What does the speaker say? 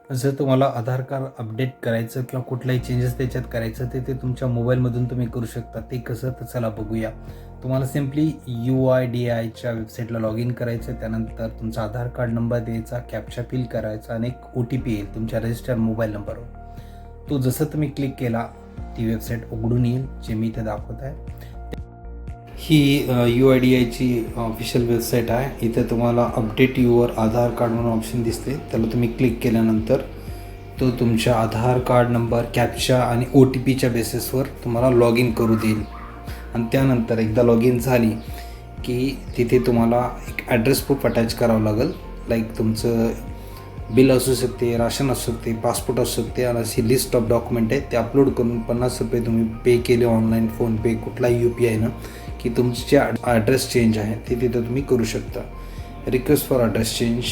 जर तुम्हाला आधार card update करायचं किंवा कुठलाही चेंजेस त्याच्यात करायचं ते तुमच्या मोबाईलमधून तुम्ही करू शकता. ते कसं तर चला बघूया. तुम्हाला सिम्पली UIDAIच्या वेबसाईटला लॉग इन करायचं. त्यानंतर तुमचा आधार कार्ड नंबर द्यायचा, कॅप्चा फिल करायचा आणि एक OTP येईल तुमच्या रजिस्टर्ड मोबाईल नंबरवर. तो जसं तुम्ही क्लिक केला ती वेबसाईट उघडून येईल, जे मी इथे दाखवत आहे. ही UIDAIची ऑफिशियल वेबसाईट आहे. इथे तुम्हाला अपडेट युअर आधार कार्ड म्हणून ऑप्शन दिसते. त्याला तुम्ही क्लिक केल्यानंतर तो तुमच्या आधार कार्ड नंबर, कॅप्चा आणि OTPच्या बेसिसवर तुम्हाला लॉग इन करू देईल. आणि त्यानंतर एकदा लॉग इन झाली की तिथे तुम्हाला एक ॲड्रेस प्रूफ अटॅच करावं लागेल. लाईक तुमचं बिल असू शकते, राशन असू शकते, पासपोर्ट असू शकते आणि अशी लिस्ट ऑफ डॉक्युमेंट आहे ते अपलोड करून ₹50 तुम्ही पे केले ऑनलाईन, फोनपे, कुठलाही UPIनं की तुमचे ॲड्रेस चेंज आहे ते तिथं तुम्ही करू शकता. Request for address change